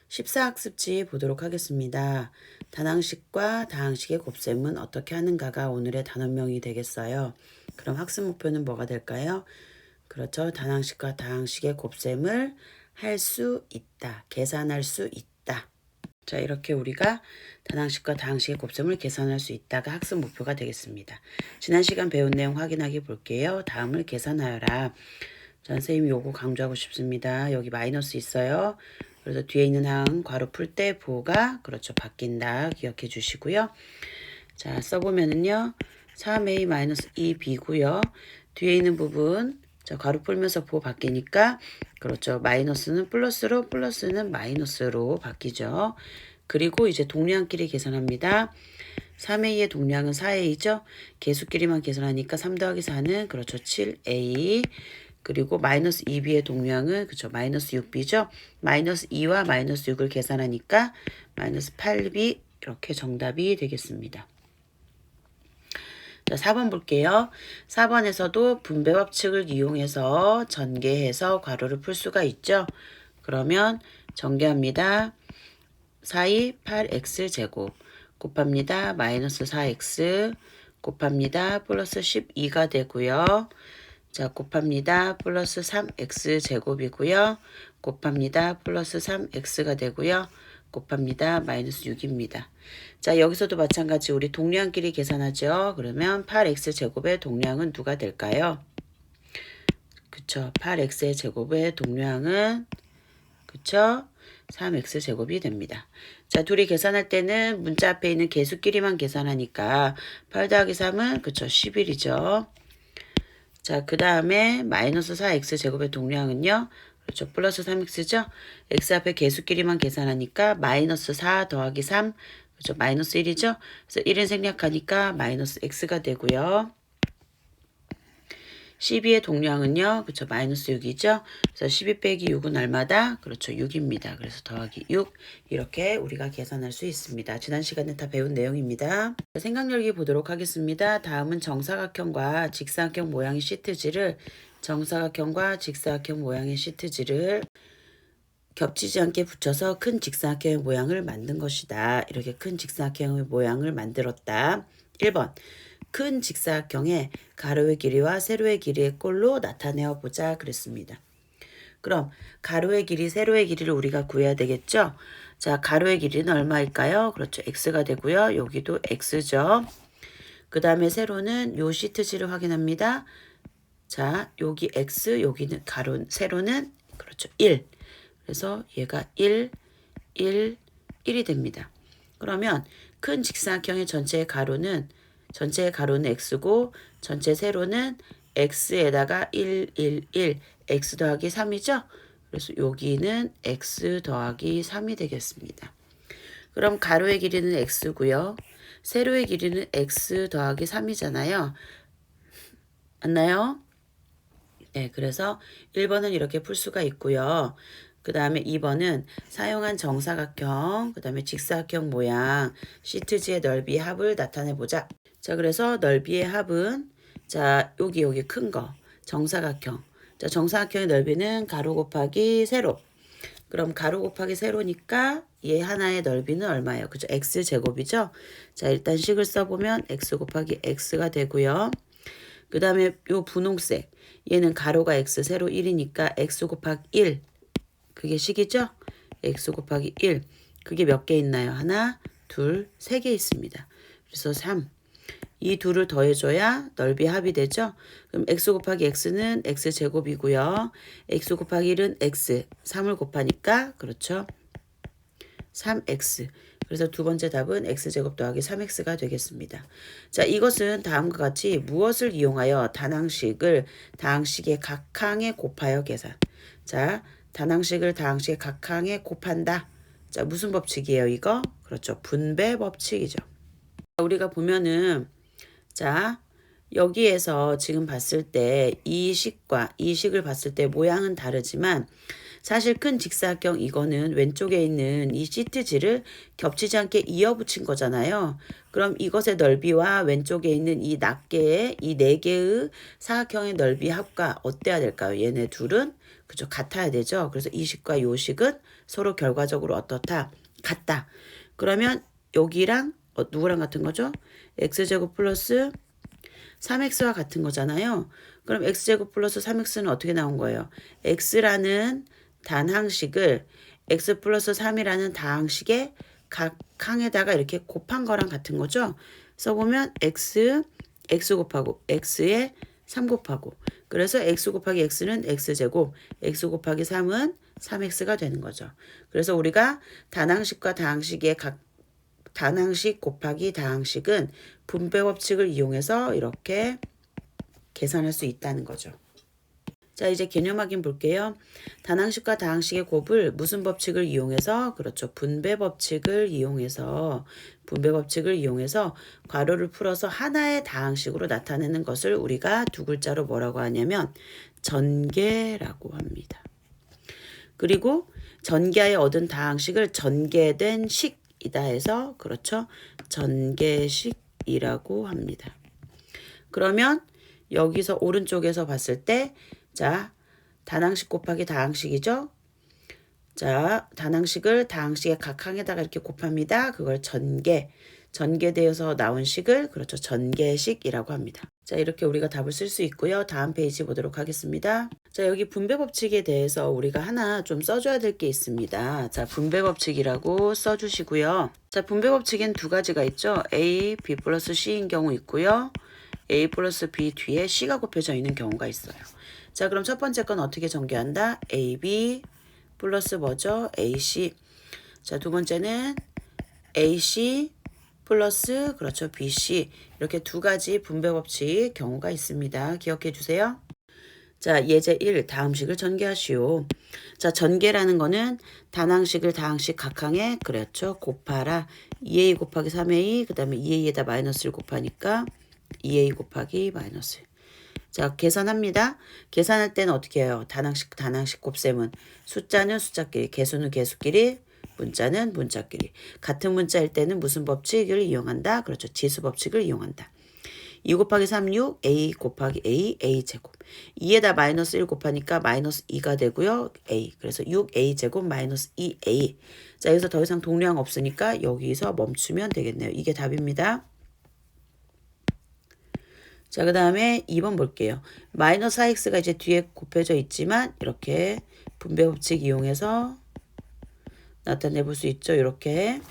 14학습지 보도록 하겠습니다. 단항식과 다항식의 곱셈은 어떻게 하는가가 오늘의 단원명이 되겠어요. 그럼 학습 목표는 뭐가 될까요? 그렇죠. 단항식과 다항식의 곱셈을 할 수 있다. 계산할 수 있다. 자, 이렇게 우리가 단항식과 다항식의 곱셈을 계산할 수 있다가 학습 목표가 되겠습니다. 지난 시간 배운 내용 확인하기 볼게요. 다음을 계산하여라. 자, 선생님이 요거 강조하고 싶습니다. 여기 마이너스 있어요. 그래서 뒤에 있는 항 괄호 풀 때 부호가 그렇죠. 바뀐다. 기억해 주시고요. 자, 써보면은요. 3a-2b고요. 뒤에 있는 부분 자, 괄호 풀면서 부호 바뀌니까 그렇죠. 마이너스는 플러스로 플러스는 마이너스로 바뀌죠. 그리고 이제 동량끼리 계산합니다. 3a의 동량은 4a죠. 개수끼리만 계산하니까 3 더하기 4는 그렇죠. 7a. 그리고 마이너스 2b의 동량은 그쵸 마이너스 6b죠. 마이너스 2와 마이너스 6을 계산하니까 마이너스 8b 이렇게 정답이 되겠습니다. 자, 4번 볼게요. 4번에서도 분배 법칙을 이용해서 전개해서 괄호를 풀 수가 있죠. 그러면 전개합니다. 4이 8x제곱 곱합니다. 마이너스 4x 곱합니다. 플러스 12가 되고요. 자, 곱합니다. 플러스 3x제곱이고요. 곱합니다. 플러스 3x가 되고요. 곱합니다. 마이너스 6입니다. 자, 여기서도 마찬가지 우리 동량끼리 계산하죠. 그러면 8x제곱의 동량은 누가 될까요? 그쵸. 8x의 제곱의 동량은 그쵸. 3x제곱이 됩니다. 자, 둘이 계산할 때는 문자 앞에 있는 개수끼리만 계산하니까 8 더하기 3은 그쵸. 11이죠. 자, 그 다음에 마이너스 4x제곱의 동량은요. 그렇죠. 플러스 3x죠. x 앞에 개수끼리만 계산하니까 마이너스 4 더하기 3. 그렇죠. 마이너스 1이죠. 그래서 1은 생략하니까 마이너스 x가 되고요. 12의 동량은요. 그렇죠. 마이너스 6이죠. 그래서 12 빼기 6은 얼마다? 그렇죠. 6입니다. 그래서 더하기 6. 이렇게 우리가 계산할 수 있습니다. 지난 시간에 다 배운 내용입니다. 생각 열기 보도록 하겠습니다. 다음은 정사각형과 직사각형 모양의 시트지를 정사각형과 직사각형 모양의 시트지를 겹치지 않게 붙여서 큰 직사각형의 모양을 만든 것이다. 이렇게 큰 직사각형의 모양을 만들었다. 1번. 큰 직사각형의 가로의 길이와 세로의 길이의 꼴로 나타내어 보자 그랬습니다. 그럼 가로의 길이, 세로의 길이를 우리가 구해야 되겠죠? 자, 가로의 길이는 얼마일까요? 그렇죠. x가 되고요. 여기도 x죠. 그 다음에 세로는 요 시트지를 확인합니다. 자, 여기 x, 여기는 세로는 그렇죠. 1. 그래서 얘가 1, 1, 1이 됩니다. 그러면 큰 직사각형의 전체의 가로는 x고 전체 세로는 x에다가 1, 1, 1, x 더하기 3이죠. 그래서 여기는 x 더하기 3이 되겠습니다. 그럼 가로의 길이는 x고요. 세로의 길이는 x 더하기 3이잖아요. 맞나요? 네, 그래서 1번은 이렇게 풀 수가 있고요. 그 다음에 2번은 사용한 정사각형, 그 다음에 직사각형 모양, 시트지의 넓이 합을 나타내보자. 자, 그래서 넓이의 합은 자, 여기 큰 거, 정사각형. 자, 정사각형의 넓이는 가로 곱하기 세로. 그럼 가로 곱하기 세로니까 얘 하나의 넓이는 얼마예요? 그죠? x제곱이죠? 자, 일단 식을 써보면 x 곱하기 x가 되고요. 그 다음에 요 분홍색. 얘는 가로가 x, 세로 1이니까 x 곱하기 1. 그게 식이죠? x 곱하기 1. 그게 몇 개 있나요? 하나, 둘, 세 개 있습니다. 그래서 3. 이 둘을 더해줘야 넓이 합이 되죠? 그럼 x 곱하기 x는 x제곱이고요. x 곱하기 1은 x. 3을 곱하니까 그렇죠? 3x. 그래서 두 번째 답은 x제곱 더하기 3x가 되겠습니다. 자, 이것은 다음과 같이 무엇을 이용하여 다항식을 다항식의 각항에 곱하여 계산. 자, 다항식을 다항식의 각항에 곱한다. 자, 무슨 법칙이에요, 이거? 그렇죠. 분배 법칙이죠. 우리가 보면은 자, 여기에서 지금 봤을 때 이 식과 이 식을 봤을 때 모양은 다르지만 사실 큰 직사각형 이거는 왼쪽에 있는 이 시트지를 겹치지 않게 이어붙인 거잖아요. 그럼 이것의 넓이와 왼쪽에 있는 이 낱개의 이 네 개의 사각형의 넓이 합과 어때야 될까요? 얘네 둘은 그죠 같아야 되죠. 그래서 이 식과 요 식은 서로 결과적으로 어떻다? 같다. 그러면 여기랑 누구랑 같은 거죠? x제곱 플러스 3x와 같은 거잖아요. 그럼 x제곱 플러스 3x는 어떻게 나온 거예요? x라는 단항식을 x 플러스 3이라는 다항식의 각 항에다가 이렇게 곱한 거랑 같은 거죠. 써보면 x 곱하고 x에 3 곱하고 그래서 x 곱하기 x는 x제곱 x 곱하기 3은 3x가 되는 거죠. 그래서 우리가 단항식과 다항식의 각 단항식 곱하기 다항식은 분배 법칙을 이용해서 이렇게 계산할 수 있다는 거죠. 자, 이제 개념 확인 볼게요. 단항식과 다항식의 곱을 무슨 법칙을 이용해서? 그렇죠. 분배 법칙을 이용해서 괄호를 풀어서 하나의 다항식으로 나타내는 것을 우리가 두 글자로 뭐라고 하냐면 전개라고 합니다. 그리고 전개하여 얻은 다항식을 전개된 식이다 해서 그렇죠. 전개식이라고 합니다. 그러면 여기서 오른쪽에서 봤을 때 자, 단항식 곱하기 다항식이죠. 자, 단항식을 다항식의 각 항에다가 이렇게 곱합니다. 그걸 전개되어서 나온 식을 그렇죠. 전개식이라고 합니다. 자, 이렇게 우리가 답을 쓸 수 있고요. 다음 페이지 보도록 하겠습니다. 자, 여기 분배 법칙에 대해서 우리가 하나 좀 써줘야 될 게 있습니다. 자, 분배 법칙이라고 써주시고요. 자, 분배 법칙엔 두 가지가 있죠. A, B 플러스 C인 경우 있고요. A 플러스 B 뒤에 C가 곱해져 있는 경우가 있어요. 자, 그럼 첫 번째 건 어떻게 전개한다? AB 플러스 뭐죠? AC. 자, 두 번째는 AC 플러스 그렇죠. BC. 이렇게 두 가지 분배 법칙 경우가 있습니다. 기억해 주세요. 자, 예제 1 다음식을 전개하시오. 자, 전개라는 거는 단항식을 다항식 각항에 그렇죠. 곱하라. 2a 곱하기 3a 그 다음에 2a에다 마이너스를 곱하니까 2a 곱하기 마이너스. 자, 계산합니다. 계산할 때는 어떻게 해요? 단항식 곱셈은 숫자는 숫자끼리, 개수는 개수끼리, 문자는 문자끼리. 같은 문자일 때는 무슨 법칙을 이용한다? 그렇죠. 지수 법칙을 이용한다. 2 곱하기 3, 6, a 곱하기 a, a제곱. 2에다 마이너스 1 곱하니까 마이너스 2가 되고요. a. 그래서 6a제곱 마이너스 2a. 자, 여기서 더 이상 동량 없으니까 여기서 멈추면 되겠네요. 이게 답입니다. 자, 그 다음에 2번 볼게요. 마이너스 4x가 이제 뒤에 곱해져 있지만 이렇게 분배 법칙 이용해서 나타내 볼 수 있죠. 이렇게.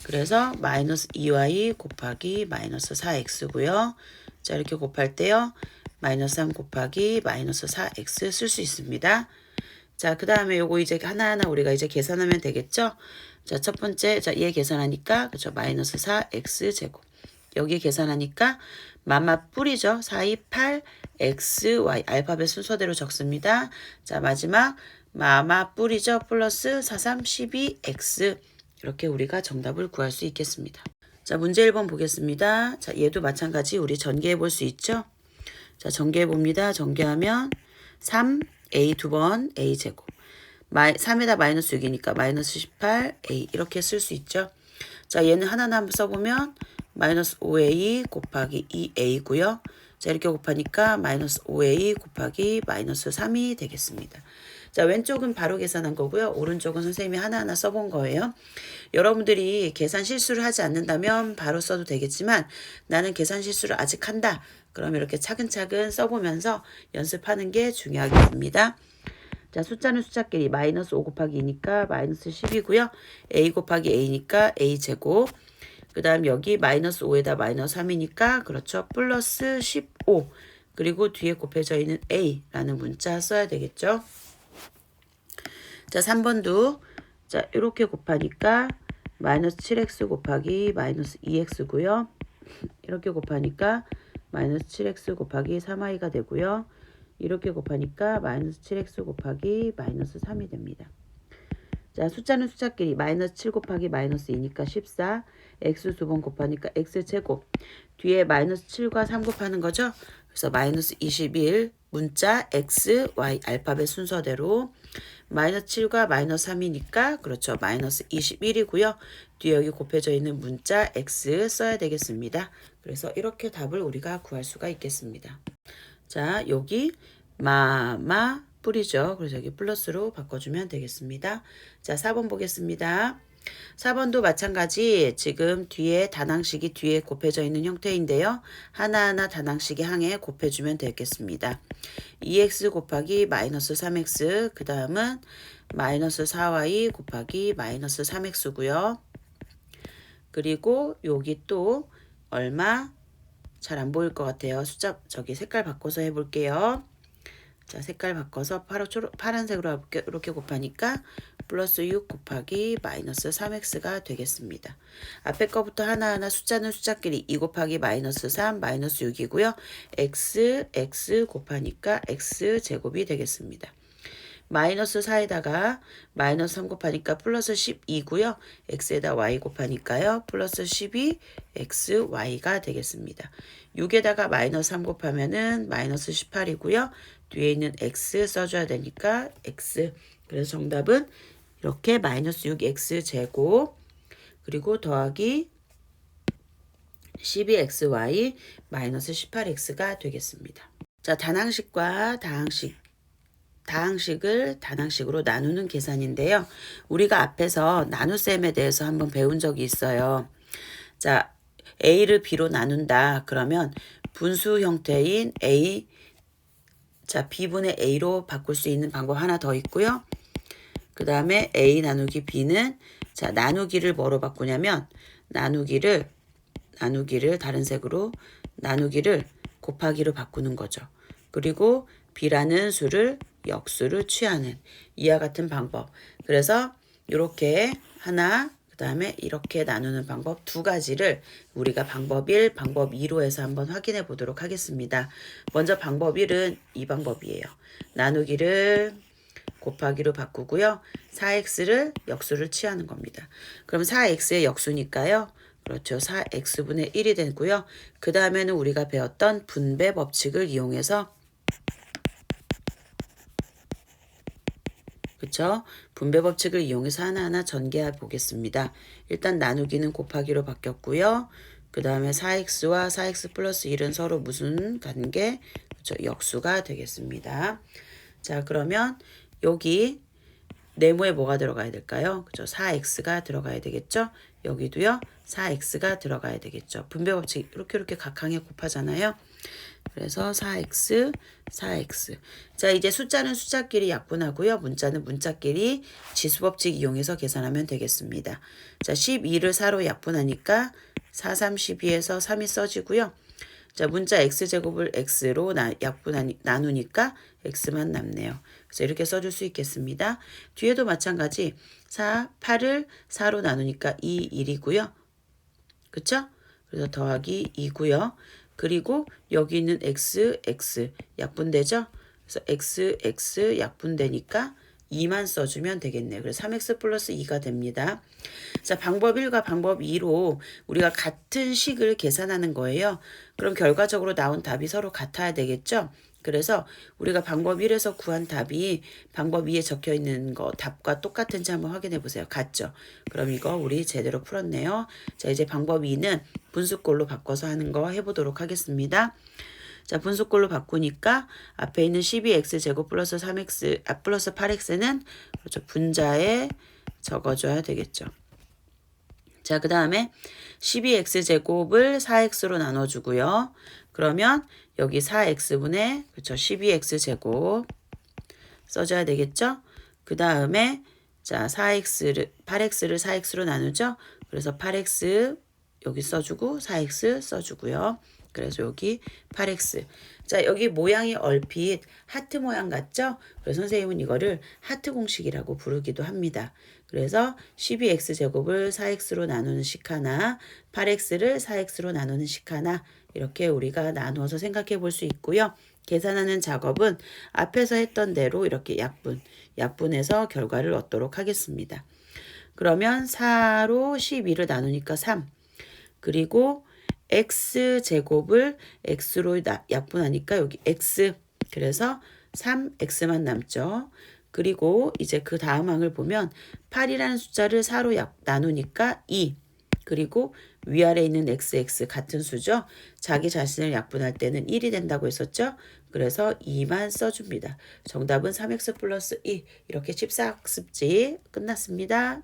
그래서 마이너스 2y 곱하기 마이너스 4x고요. 자, 이렇게 곱할 때요. 마이너스 3 곱하기 마이너스 4x 쓸 수 있습니다. 자, 그 다음에 요거 이제 하나하나 우리가 이제 계산하면 되겠죠. 자, 첫 번째, 자, 얘 계산하니까, 그죠. 마이너스 4x 제곱. 여기 계산하니까 마마 뿌리죠. 4, 2, 8, x, y. 알파벳 순서대로 적습니다. 자, 마지막 마마 뿌리죠. 플러스 4, 3, 12, x. 이렇게 우리가 정답을 구할 수 있겠습니다. 자, 문제 1번 보겠습니다. 자, 얘도 마찬가지 우리 전개해 볼 수 있죠. 자, 전개해 봅니다. 전개하면 3a 두 번 a 제곱. 3에다 마이너스 6이니까 마이너스 18a 이렇게 쓸 수 있죠. 자, 얘는 하나하나 한번 써보면 마이너스 5a 곱하기 2a고요. 자, 이렇게 곱하니까 마이너스 5a 곱하기 마이너스 3이 되겠습니다. 자, 왼쪽은 바로 계산한 거고요. 오른쪽은 선생님이 하나하나 써본 거예요. 여러분들이 계산 실수를 하지 않는다면 바로 써도 되겠지만 나는 계산 실수를 아직 한다. 그럼 이렇게 차근차근 써보면서 연습하는 게 중요하겠습니다. 자, 숫자는 숫자끼리 마이너스 5 곱하기 2니까 마이너스 10이고요. a 곱하기 a니까 a제곱. 그 다음 여기 마이너스 5에다 마이너스 3이니까 그렇죠. 플러스 15. 그리고 뒤에 곱해져 있는 a라는 문자 써야 되겠죠. 자, 3번도 자, 이렇게 곱하니까 마이너스 7x 곱하기 마이너스 2x고요. 이렇게 곱하니까 마이너스 7x 곱하기 3y가 되고요. 이렇게 곱하니까 마이너스 7x 곱하기 마이너스 3이 됩니다. 자, 숫자는 숫자끼리 마이너스 7 곱하기 마이너스 2니까 14. x 두 번 곱하니까 x제곱. 뒤에 마이너스 7과 3 곱하는 거죠. 그래서 마이너스 21 문자 x, y 알파벳 순서대로 마이너스 7과 마이너스 3이니까 그렇죠. 마이너스 21이고요. 뒤에 여기 곱해져 있는 문자 x 써야 되겠습니다. 그래서 이렇게 답을 우리가 구할 수가 있겠습니다. 자, 여기 마마 뿌리죠. 그래서 여기 플러스로 바꿔주면 되겠습니다. 자, 4번 보겠습니다. 4번도 마찬가지 지금 뒤에 단항식이 뒤에 곱해져 있는 형태인데요. 하나하나 단항식이 항에 곱해주면 되겠습니다. 2x 곱하기 마이너스 3x, 그 다음은 마이너스 4y 곱하기 마이너스 3x고요. 그리고 여기 또 얼마? 잘 안 보일 것 같아요. 숫자 저기 색깔 바꿔서 해볼게요. 자, 색깔 바꿔서 파란색으로 이렇게 곱하니까 플러스 6 곱하기 마이너스 3x가 되겠습니다. 앞에 거부터 하나하나 숫자는 숫자끼리 2 곱하기 마이너스 3 마이너스 6이고요. x 곱하니까 x제곱이 되겠습니다. 마이너스 4에다가 마이너스 3 곱하니까 플러스 12고요. x에다 y 곱하니까요. 플러스 12xy가 되겠습니다. 6에다가 마이너스 3 곱하면은 마이너스 18이고요. 뒤에 있는 x 써줘야 되니까 x. 그래서 정답은 이렇게 마이너스 6x제곱 그리고 더하기 12xy 마이너스 18x가 되겠습니다. 자, 단항식과 다항식을 단항식으로 나누는 계산인데요. 우리가 앞에서 나눗셈에 대해서 한번 배운 적이 있어요. 자, A를 B로 나눈다. 그러면 분수 형태인 A, 자, B분의 A로 바꿀 수 있는 방법 하나 더 있고요. 그 다음에 A 나누기 B는, 자, 나누기를 뭐로 바꾸냐면, 나누기를 다른 색으로, 나누기를 곱하기로 바꾸는 거죠. 그리고 B라는 수를 역수를 취하는 이와 같은 방법. 그래서 이렇게 하나, 그 다음에 이렇게 나누는 방법 두 가지를 우리가 방법 1, 방법 2로 해서 한번 확인해 보도록 하겠습니다. 먼저 방법 1은 이 방법이에요. 나누기를 곱하기로 바꾸고요. 4x를 역수를 취하는 겁니다. 그럼 4x의 역수니까요. 그렇죠. 4x분의 1이 되고요. 그 다음에는 우리가 배웠던 분배 법칙을 이용해서 그쵸? 분배 법칙을 이용해서 하나하나 전개해 보겠습니다. 일단 나누기는 곱하기로 바뀌었고요. 그 다음에 4x와 4x 플러스 1은 서로 무슨 관계? 그쵸? 역수가 되겠습니다. 자, 그러면 여기 네모에 뭐가 들어가야 될까요? 그죠? 4x가 들어가야 되겠죠? 여기도요. 4x가 들어가야 되겠죠. 분배 법칙 이렇게 각항에 곱하잖아요. 그래서 4x. 자, 이제 숫자는 숫자끼리 약분하고요. 문자는 문자끼리 지수법칙 이용해서 계산하면 되겠습니다. 자, 12를 4로 약분하니까 4, 3, 12에서 3이 써지고요. 자, 문자 x제곱을 x로 나누니까 x만 남네요. 그래서 이렇게 써줄 수 있겠습니다. 뒤에도 마찬가지 8을 4로 나누니까 2, 1이고요. 그쵸? 그래서 더하기 2고요. 그리고 여기 있는 x 약분되죠? 그래서 x 약분되니까 2만 써주면 되겠네요. 그래서 3x 플러스 2가 됩니다. 자, 방법 1과 방법 2로 우리가 같은 식을 계산하는 거예요. 그럼 결과적으로 나온 답이 서로 같아야 되겠죠? 그래서 우리가 방법 1에서 구한 답이 방법 2에 적혀 있는 거 답과 똑같은지 한번 확인해 보세요. 같죠? 그럼 이거 우리 제대로 풀었네요. 자, 이제 방법 2는 분수꼴로 바꿔서 하는 거 해보도록 하겠습니다. 자, 분수꼴로 바꾸니까 앞에 있는 12x제곱 플러스 3x, 플러스 8x는 그렇죠. 분자에 적어줘야 되겠죠. 자, 그 다음에 12x제곱을 4x로 나눠주고요. 그러면 여기 4x분의 그렇죠. 12x제곱 써줘야 되겠죠. 그 다음에 자, 8x를 4x로 나누죠. 그래서 8x 여기 써주고 4x 써주고요. 그래서 여기 8x. 자, 여기 모양이 얼핏 하트 모양 같죠? 그래서 선생님은 이거를 하트 공식이라고 부르기도 합니다. 그래서 12x제곱을 4x로 나누는 식 하나, 8x를 4x로 나누는 식 하나, 이렇게 우리가 나누어서 생각해 볼 수 있고요. 계산하는 작업은 앞에서 했던 대로 이렇게 약분해서 결과를 얻도록 하겠습니다. 그러면 4로 12를 나누니까 3. 그리고 x제곱을 x로 약분하니까 여기 x. 그래서 3x만 남죠. 그리고 이제 그 다음 항을 보면 8이라는 숫자를 4로 나누니까 2. 그리고 위아래에 있는 XX 같은 수죠. 자기 자신을 약분할 때는 1이 된다고 했었죠. 그래서 2만 써줍니다. 정답은 3x 플러스 2. 이렇게 집사학습지 끝났습니다.